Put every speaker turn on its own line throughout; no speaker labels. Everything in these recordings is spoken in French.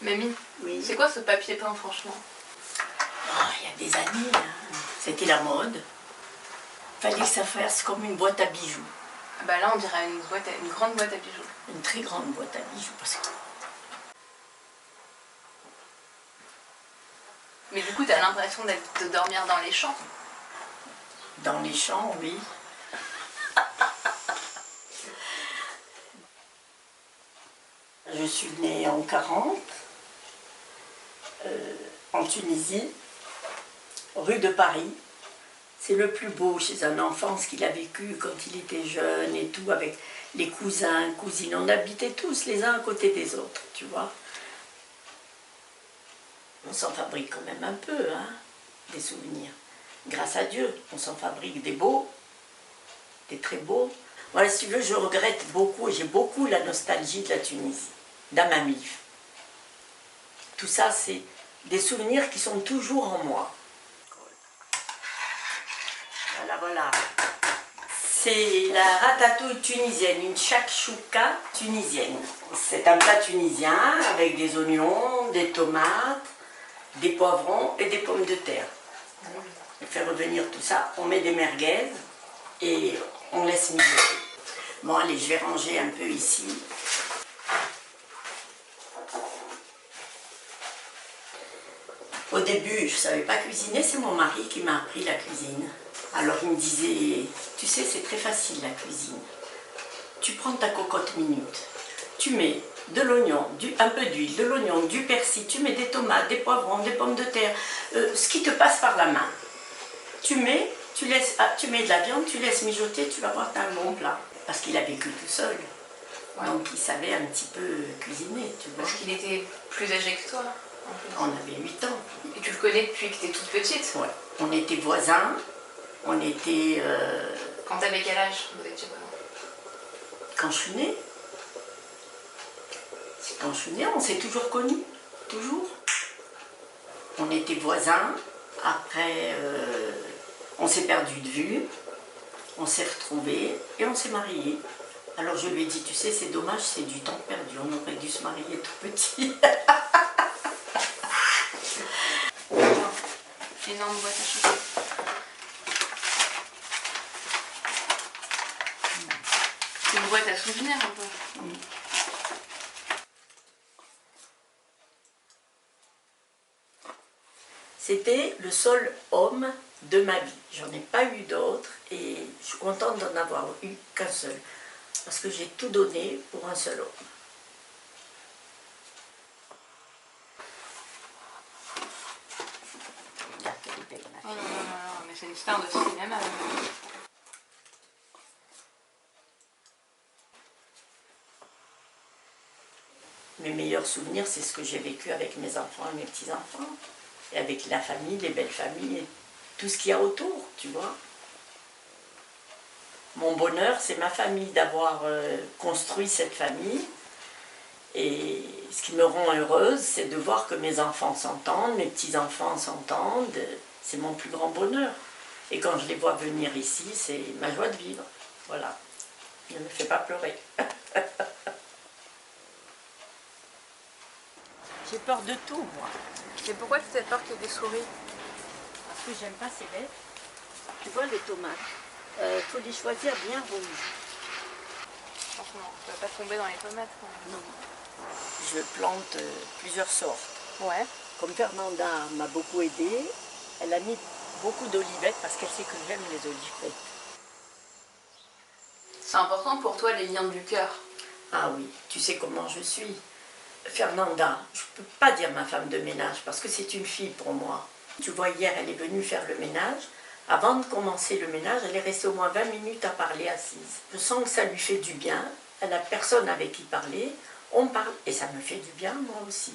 Mamie,
Oui.
c'est quoi ce papier peint, franchement?
Oh, il y a des années, hein. C'était la mode. Fallait que ça fasse comme une boîte à bijoux.
Ah bah là, on dirait une grande boîte à bijoux.
Une très grande boîte à bijoux. Parce que...
Mais du coup, t'as l'impression de dormir dans les champs.
Dans les champs, oui. Je suis née en 40, en Tunisie, rue de Paris. C'est le plus beau chez un enfant, ce qu'il a vécu quand il était jeune et tout, avec les cousins, cousines. On habitait tous les uns à côté des autres, tu vois. On s'en fabrique quand même un peu, hein, des souvenirs. Grâce à Dieu, on s'en fabrique des beaux, des très beaux. Voilà, si tu veux, je regrette beaucoup, j'ai beaucoup la nostalgie de la Tunisie, d'Amamif. Tout ça, c'est des souvenirs qui sont toujours en moi. Voilà, voilà. C'est la ratatouille tunisienne, une shakshuka tunisienne. C'est un plat tunisien avec des oignons, des tomates, des poivrons et des pommes de terre. On fait revenir tout ça, on met des merguez et on laisse mijoter. Bon, allez, je vais ranger un peu ici. Au début, je ne savais pas cuisiner, c'est mon mari qui m'a appris la cuisine. Alors il me disait, tu sais, c'est très facile la cuisine. Tu prends ta cocotte minute, tu mets de l'oignon, un peu d'huile, de l'oignon, du persil, tu mets des tomates, des poivrons, des pommes de terre, ce qui te passe par la main. Tu mets de la viande, tu laisses mijoter, tu vas voir, t'as un bon plat. Parce qu'il a vécu tout seul. Ouais. Donc il savait un petit peu cuisiner, tu vois.
Parce qu'il était plus âgé que toi.
On avait 8 ans.
Et tu le connais depuis que tu es toute petite?
Ouais. On était voisins, on était...
Quand t'avais quel âge? Vous étiez comment?
Quand je suis née. Quand je suis née, on s'est toujours connus. Toujours. On était voisins. Après, on s'est perdu de vue. On s'est retrouvés et on s'est mariés. Alors je lui ai dit, tu sais, c'est dommage, c'est du temps perdu. On aurait dû se marier tout petit.
Énorme boîte à chocolat. C'est une boîte à souvenirs un peu.
C'était le seul homme de ma vie. J'en ai pas eu d'autres et je suis contente d'en avoir eu qu'un seul. Parce que j'ai tout donné pour un seul homme.
Oh non, non, non, mais c'est une star de cinéma.
Mes meilleurs souvenirs, c'est ce que j'ai vécu avec mes enfants et mes petits-enfants. Et avec la famille, les belles familles, et tout ce qu'il y a autour, tu vois. Mon bonheur, c'est ma famille, d'avoir construit cette famille. Et ce qui me rend heureuse, c'est de voir que mes enfants s'entendent, mes petits-enfants s'entendent. C'est mon plus grand bonheur. Et quand je les vois venir ici, c'est ma joie de vivre. Voilà. Ne me fais pas pleurer. J'ai peur de tout, moi.
Mais pourquoi tu as peur qu'il y ait des souris?
Parce que j'aime pas ces bêtes. Tu vois les tomates, faut les choisir bien rouges.
Franchement, tu vas pas tomber dans les tomates quand même.
Non. Je plante plusieurs sortes.
Ouais.
Comme Fernanda m'a beaucoup aidée, elle a mis beaucoup d'olivettes parce qu'elle sait que j'aime les olivettes.
C'est important pour toi les liens du cœur?
Ah oui, tu sais comment je suis. Fernanda, je ne peux pas dire ma femme de ménage parce que c'est une fille pour moi. Tu vois, hier, elle est venue faire le ménage. Avant de commencer le ménage, elle est restée au moins 20 minutes à parler assise. Je sens que ça lui fait du bien. Elle n'a personne avec qui parler. On parle et ça me fait du bien, moi aussi.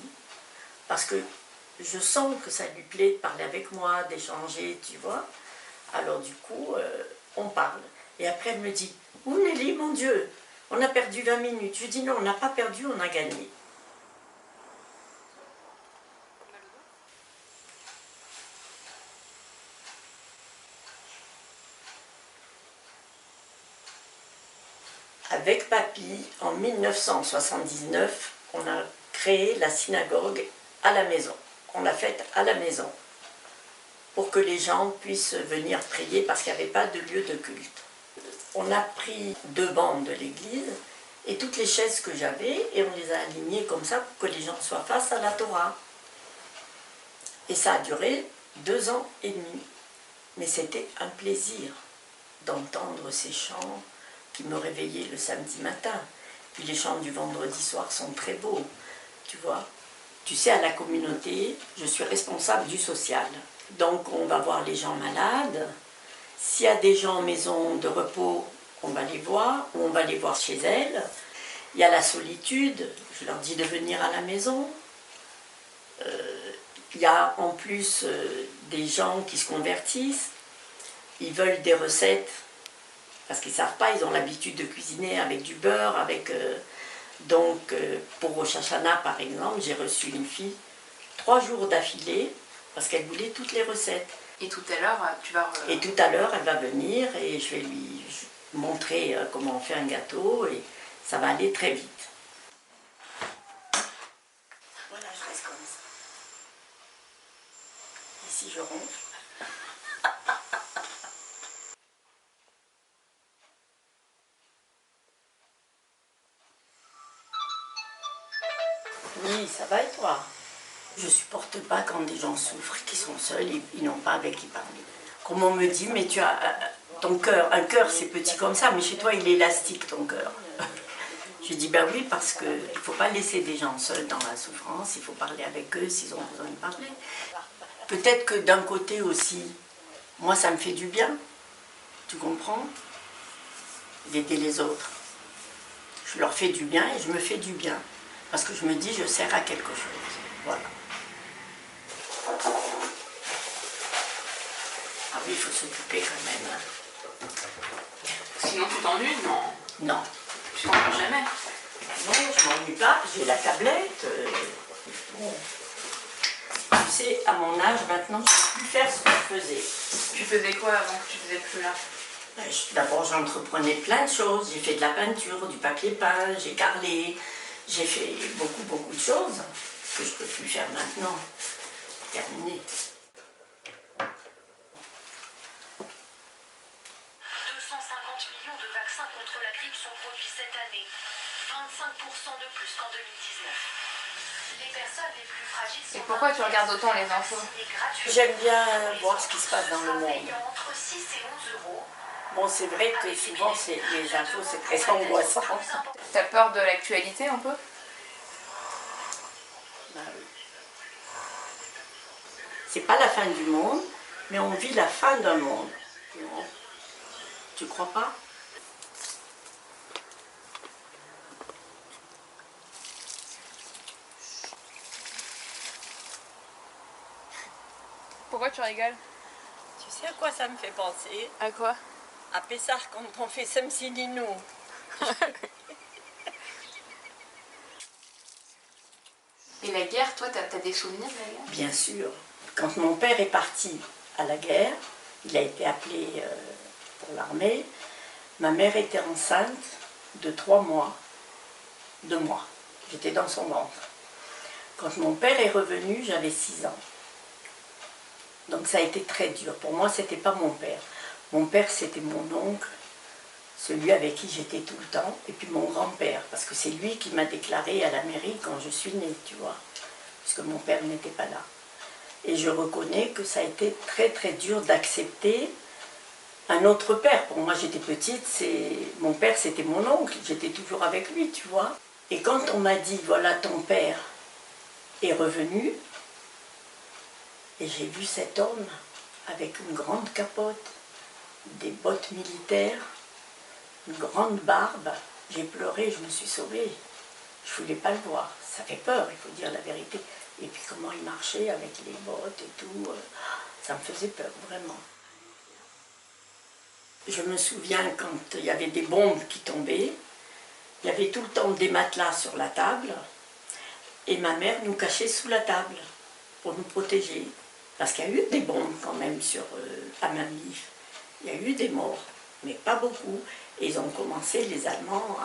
Parce que je sens que ça lui plaît de parler avec moi, d'échanger, tu vois. Alors du coup, on parle. Et après, elle me dit, « Ouh Nelly, mon Dieu, on a perdu 20 minutes. » Je dis, « Non, on n'a pas perdu, on a gagné. » Avec papy, en 1979, on a créé la synagogue à la maison. On l'a faite à la maison, pour que les gens puissent venir prier, parce qu'il n'y avait pas de lieu de culte. On a pris 2 bancs de l'église, et toutes les chaises que j'avais, et on les a alignées comme ça, pour que les gens soient face à la Torah. Et ça a duré 2 ans et demi. Mais c'était un plaisir d'entendre ces chants qui me réveillaient le samedi matin. Puis les chants du vendredi soir sont très beaux, tu vois. Tu sais, à la communauté, je suis responsable du social. Donc on va voir les gens malades. S'il y a des gens en maison de repos, on va les voir, ou on va les voir chez elles. Il y a la solitude, je leur dis de venir à la maison. Il y a en plus des gens qui se convertissent. Ils veulent des recettes, parce qu'ils ne savent pas, ils ont l'habitude de cuisiner avec du beurre, avec... pour Rosh Hashanah, par exemple, j'ai reçu une fille 3 jours d'affilée, parce qu'elle voulait toutes les recettes.
Et tout à l'heure, tu vas...
Et tout à l'heure, elle va venir et je vais lui montrer comment on fait un gâteau et ça va aller très vite. Voilà, je reste comme ça. Ici, je ronfle. Oui, ça va et toi? Je ne supporte pas quand des gens souffrent, qui sont seuls, ils n'ont pas avec qui parler. Comme on me dit, mais tu as ton cœur, un cœur c'est petit comme ça, mais chez toi il est élastique ton cœur. Je dis ben oui, parce qu'il ne faut pas laisser des gens seuls dans la souffrance, il faut parler avec eux s'ils ont besoin de parler. Peut-être que d'un côté aussi, moi ça me fait du bien, tu comprends? D'aider les autres. Je leur fais du bien et je me fais du bien. Parce que je me dis, je sers à quelque chose. Voilà. Ah oui, il faut s'occuper quand même. Hein.
Sinon tu t'ennuies, non?
Non.
Tu t'ennuies jamais?
Non, je m'ennuie pas, j'ai la tablette. Bon. Tu sais, à mon âge, maintenant, je ne peux plus faire ce que je faisais.
Tu faisais quoi avant que tu faisais plus là?
D'abord, j'entreprenais plein de choses. J'ai fait de la peinture, du papier peint, j'ai carrelé. J'ai fait beaucoup de choses que je ne peux plus faire maintenant. Terminé.
250 millions de vaccins contre la grippe sont produits cette année, 25% de plus qu'en 2019. Les personnes les plus fragiles sont...
Et pourquoi tu regardes autant les infos?
J'aime bien voir ce qui se passe dans le monde.
Entre 6 et 11 euros.
Bon, c'est vrai que souvent, les infos, c'est très angoissant.
T'as peur de l'actualité un peu?
Ben oui. C'est pas la fin du monde, mais on vit la fin d'un monde. Tu crois pas?
Pourquoi tu rigoles?
Tu sais à quoi ça me fait penser?
À quoi?
À Pessah quand on fait Semsilino.
Et la guerre, toi, t'as des souvenirs de la guerre?
Bien sûr. Quand mon père est parti à la guerre, il a été appelé pour l'armée. Ma mère était enceinte de 3 mois, 2 mois. J'étais dans son ventre. Quand mon père est revenu, j'avais 6 ans. Donc ça a été très dur. Pour moi, c'était pas mon père. Mon père, c'était mon oncle, celui avec qui j'étais tout le temps, et puis mon grand-père, parce que c'est lui qui m'a déclarée à la mairie quand je suis née, tu vois, puisque mon père n'était pas là. Et je reconnais que ça a été très dur d'accepter un autre père. Pour moi, j'étais petite, mon père, c'était mon oncle, j'étais toujours avec lui, tu vois. Et quand on m'a dit, voilà, ton père est revenu, et j'ai vu cet homme avec une grande capote, des bottes militaires, une grande barbe. J'ai pleuré, je me suis sauvée. Je ne voulais pas le voir. Ça fait peur, il faut dire la vérité. Et puis comment il marchait avec les bottes et tout, ça me faisait peur, vraiment. Je me souviens quand il y avait des bombes qui tombaient, il y avait tout le temps des matelas sur la table, et ma mère nous cachait sous la table pour nous protéger. Parce qu'il y a eu des bombes quand même à Mamif. Il y a eu des morts, mais pas beaucoup. Et ils ont commencé, les Allemands,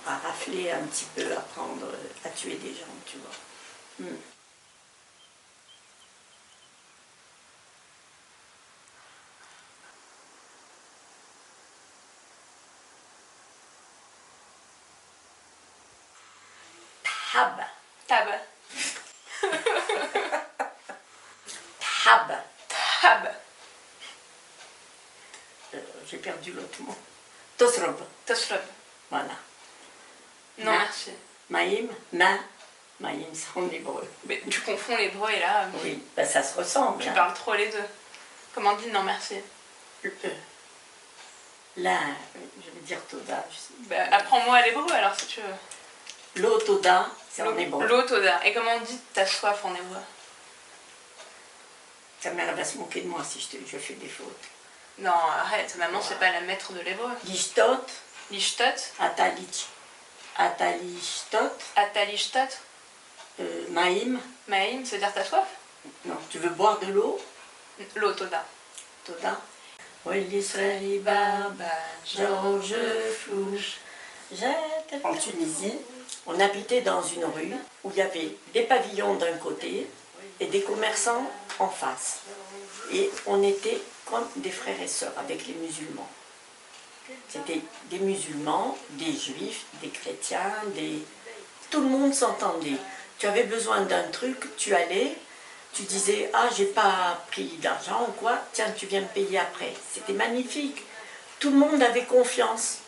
à rafler un petit peu, à prendre, à tuer des gens, tu vois. Tab.
Tab.
Tab.
Tab.
J'ai perdu l'autre mot. Tosrob.
Toslob.
Voilà.
Non,
Ma.
merci.
Maïm, Maïm, c'est en hébreu.
Mais tu confonds l'hébreu et là,
Oui, ben, ça se ressemble.
tu
hein.
parles trop les deux. Comment on dit non merci?
Là, je vais dire Toda.
Bah, apprends-moi l'hébreu alors si tu veux.
L'eau Toda, c'est en hébreu.
L'eau toda. Et comment on dit t'as soif en hébreu?
Ta mère va se moquer de moi si je fais des fautes.
Non, arrête, maman c'est pas la maître de l'hébreu.
Lishtot,
Lishtot,
Atalishtot,
atalishtot,
Maïm.
maïm, c'est dire t'as soif?
Non, tu veux boire de l'eau?
L'eau toda.
Toda. Oui, l'Israël, Baba, Georges Flouche. En Tunisie, on habitait dans une rue où il y avait des pavillons d'un côté et des commerçants en face. Et on était comme des frères et sœurs avec les musulmans. C'était des musulmans, des juifs, des chrétiens, tout le monde s'entendait. Tu avais besoin d'un truc, tu allais, tu disais « Ah, j'ai pas pris d'argent ou quoi, tiens, tu viens me payer après. » C'était magnifique. Tout le monde avait confiance.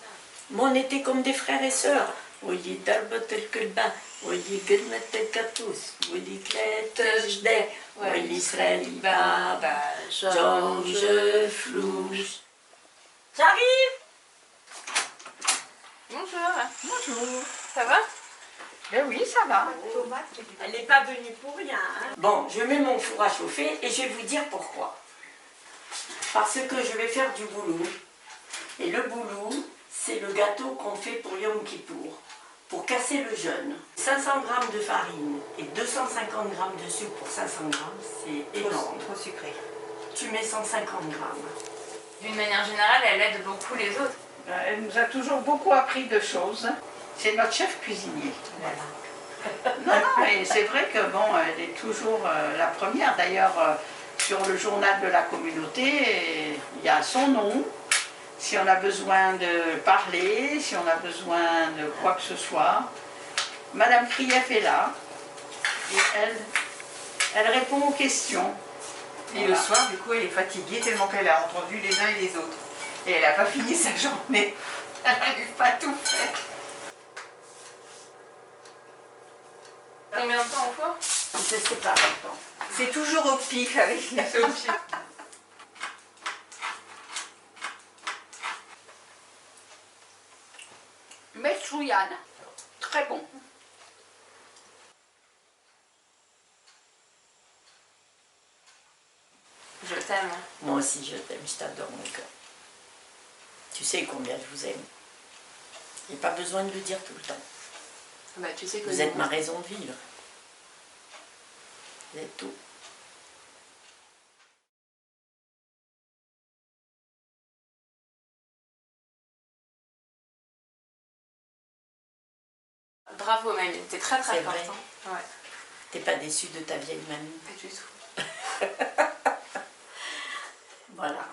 Mais on était comme des frères et sœurs. Oui, darbatel kelba, oui, gelmetel katous, oui, kletejde, oui, l'Israël, Baba, Georges Flouche. J'arrive!
Bonjour.
Bonjour.
Ça va?
Ben oui, ça va.
Elle n'est pas venue pour rien. Hein. Bon, je mets mon four à chauffer et je vais vous dire pourquoi. Parce que je vais faire du boulou. Et le boulou, c'est le gâteau qu'on fait pour Yom Kippour, pour casser le jeûne. 500 g de farine et 250 g de sucre pour 500 g, c'est énorme.
Trop sucré.
Tu mets 150 g.
D'une manière générale, elle aide beaucoup les autres.
Elle nous a toujours beaucoup appris de choses. C'est notre chef cuisinier.
Voilà.
Non, mais c'est vrai que bon, elle est toujours la première. D'ailleurs, sur le journal de la communauté, il y a son nom. Si on a besoin de parler, si on a besoin de quoi que ce soit, Madame Krief est là. Et elle répond aux questions.
Et le soir, du coup, elle est fatiguée tellement qu'elle a entendu les uns et les autres. Et elle n'a pas fini sa journée. Elle n'arrive pas à tout faire.
Combien de temps au four?
Je ne sais pas maintenant.
C'est toujours au pif avec les
C'est au pied.
Metchouyan, très bon.
Je t'aime.
Moi aussi, je t'aime, je t'adore, mon cœur. Tu sais combien je vous aime. Il n'y a pas besoin de le dire tout le temps.
Bah, tu sais que
Vous êtes ma raison de vivre. Vous êtes tout.
Bravo, mamie. T'es très très
C'est
forte.
vrai.
Hein. Ouais.
T'es pas déçue de ta vieille mamie.
Pas du tout.
Voilà.